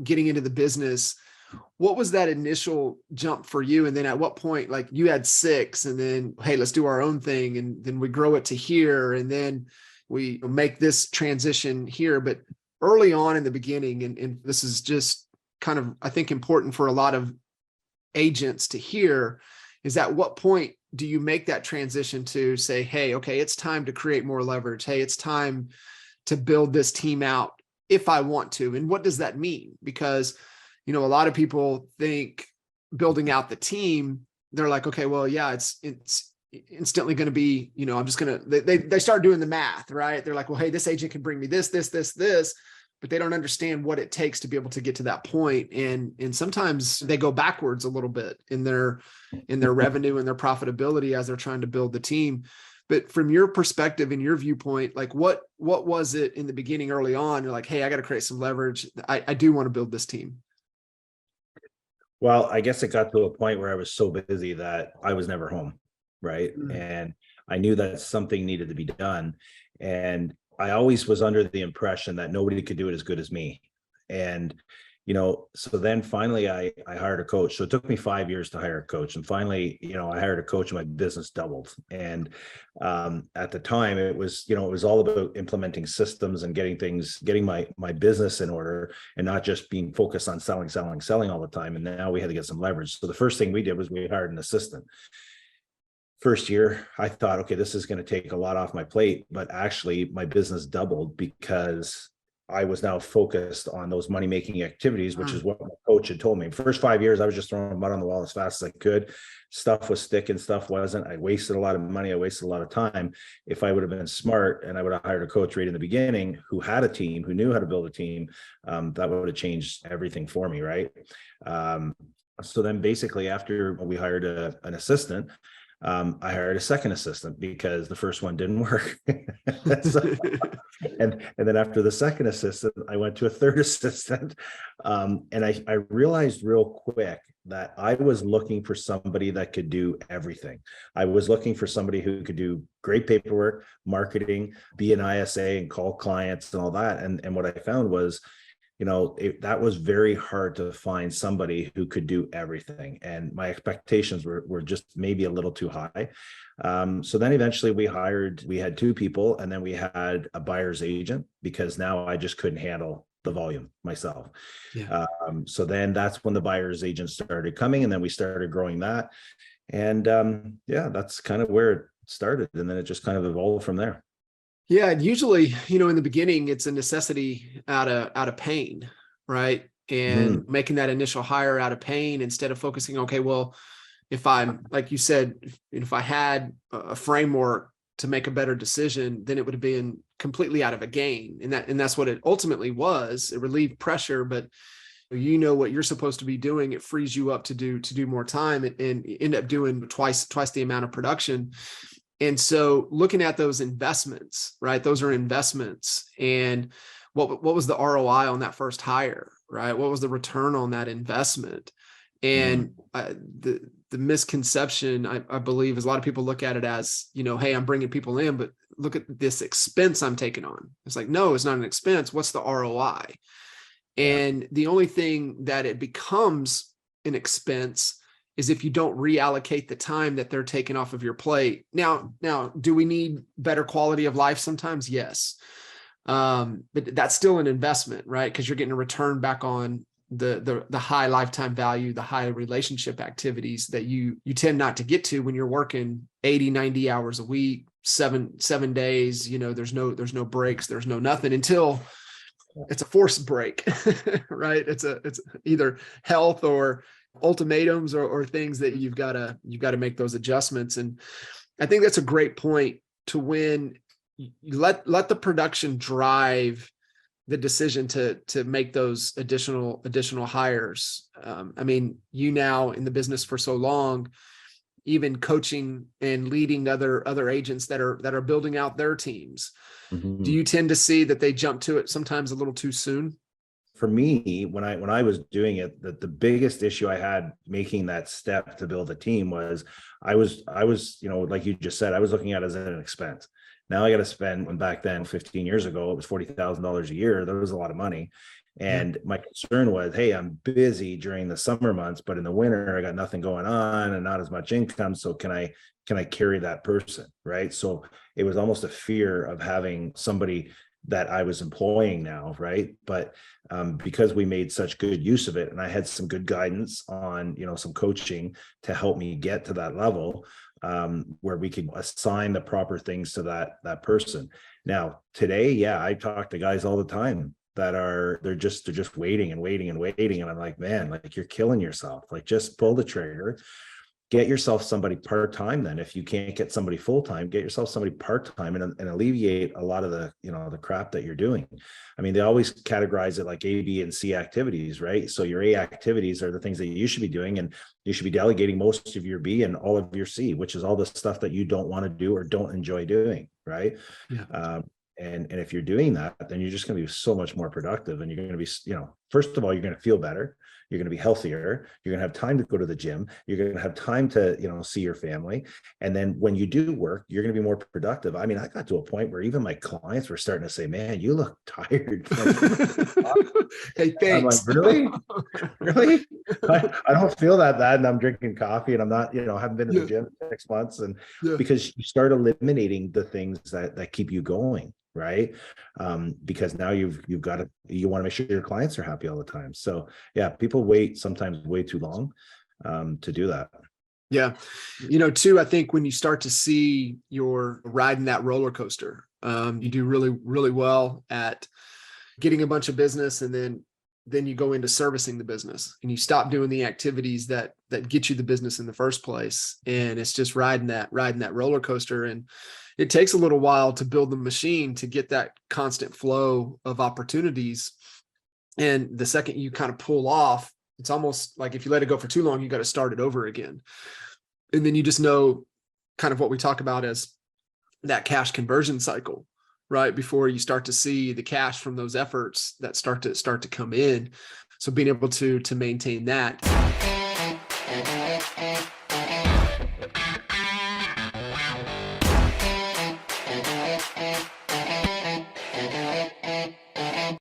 getting into the business, what was that initial jump for you? And then at what point, like you had 6 and then, hey, let's do our own thing. And then we grow it to here. And then we make this transition here. But early on in the beginning, and this is just kind of, I think, important for a lot of agents to hear, is at what point do you make that transition to say, hey, okay, it's time to create more leverage. Hey, it's time to build this team out if I want to. And what does that mean? Because, a lot of people think building out the team, they're like, okay, well, yeah, it's instantly going to be, I'm just going to, they start doing the math, right? They're like, well, hey, this agent can bring me this, but they don't understand what it takes to be able to get to that point. And sometimes they go backwards a little bit in their revenue and their profitability as they're trying to build the team. But from your perspective and your viewpoint, like what was it in the beginning early on? You're like, hey, I got to create some leverage. I do want to build this team. Well, I guess it got to a point where I was so busy that I was never home. Right. Mm-hmm. And I knew that something needed to be done. And I always was under the impression that nobody could do it as good as me. And, so then finally I hired a coach. So it took me 5 years to hire a coach. And finally, I hired a coach and my business doubled. And at the time it was all about implementing systems and getting my business in order and not just being focused on selling all the time. And now we had to get some leverage. So the first thing we did was we hired an assistant. First year, I thought, okay, this is going to take a lot off my plate, but actually my business doubled because I was now focused on those money-making activities, which is what my coach had told me. First 5 years, I was just throwing mud on the wall as fast as I could. Stuff was sticking, stuff wasn't. I wasted a lot of money. I wasted a lot of time. If I would have been smart and I would have hired a coach right in the beginning who had a team, who knew how to build a team, that would have changed everything for me, right? So then basically after we hired an assistant, I hired a second assistant because the first one didn't work. and then after the second assistant, I went to a third assistant. And I realized real quick that I was looking for somebody that could do everything. I was looking for somebody who could do great paperwork, marketing, be an ISA and call clients and all that. And what I found was, that was very hard to find somebody who could do everything. And my expectations were just maybe a little too high. So then eventually we had 2 people, and then we had a buyer's agent because now I just couldn't handle the volume myself. Yeah. So then that's when the buyer's agent started coming, and then we started growing that. And that's kind of where it started. And then it just kind of evolved from there. Yeah, and usually, in the beginning, it's a necessity out of pain, right? And making that initial hire out of pain instead of focusing, okay, well, if I'm, like you said, if I had a framework to make a better decision, then it would have been completely out of a gain. And that's what it ultimately was. It relieved pressure, but what you're supposed to be doing, it frees you up to do more time and end up doing twice the amount of production. And so looking at those investments, right? Those are investments. And what was the ROI on that first hire, right? What was the return on that investment? And the misconception, I believe, is a lot of people look at it as, hey, I'm bringing people in, but look at this expense I'm taking on. It's like, no, it's not an expense. What's the ROI? And the only thing that it becomes an expense is if you don't reallocate the time that they're taking off of your plate. Now, do we need better quality of life sometimes? Yes. But that's still an investment, right? Because you're getting a return back on the high lifetime value, the high relationship activities that you tend not to get to when you're working 80, 90 hours a week, seven days, there's no breaks, there's no nothing until it's a forced break, right? It's either health or ultimatums or things that you've got to make those adjustments. And I think that's a great point to when you let the production drive the decision to make those additional hires. Now in the business for so long, even coaching and leading other agents that are building out their teams. Do you tend to see that they jump to it sometimes a little too soon? For me, when I was doing it, the biggest issue I had making that step to build a team was I was, like you just said, I was looking at it as an expense. Now I got to spend, when back then, 15 years ago, it was $40,000 a year. That was a lot of money. And my concern was, hey, I'm busy during the summer months, but in the winter I got nothing going on and not as much income. So can I carry that person? Right. So it was almost a fear of having somebody that I was employing now. Right. But because we made such good use of it, and I had some good guidance on, some coaching to help me get to that level, where we could assign the proper things to that person. Now, today, yeah, I talk to guys all the time that they're just waiting and waiting and waiting. And I'm like, man, like, you're killing yourself. Like, just pull the trigger, get yourself somebody part-time. Then if you can't get somebody full-time, get yourself somebody part-time and alleviate a lot of the, the crap that you're doing. I mean, they always categorize it like A, B, and C activities, right? So your A activities are the things that you should be doing, and you should be delegating most of your B and all of your C, which is all the stuff that you don't want to do or don't enjoy doing, right? Yeah. And if you're doing that, then you're just going to be so much more productive, and you're going to be, first of all, you're going to feel better. You're going to be healthier. You're going to have time to go to the gym. You're going to have time to, see your family. And then when you do work, you're going to be more productive. I mean, I got to a point where even my clients were starting to say, man, you look tired. Hey, thanks. I'm like, really? Really? I don't feel that bad. And I'm drinking coffee and I'm not, haven't been to the gym in 6 months. And because you start eliminating the things that keep you going. Right. Because now you want to make sure your clients are happy all the time. So yeah, people wait sometimes way too long to do that. Yeah. Too, I think when you start to see you're riding that roller coaster, you do really, really well at getting a bunch of business, and then you go into servicing the business and you stop doing the activities that get you the business in the first place. And it's just riding that roller coaster. And it takes a little while to build the machine to get that constant flow of opportunities. And the second you kind of pull off, it's almost like if you let it go for too long, you got to start it over again. And then you just know kind of what we talk about as that cash conversion cycle, right? Before you start to see the cash from those efforts that start to come in. So being able to maintain that.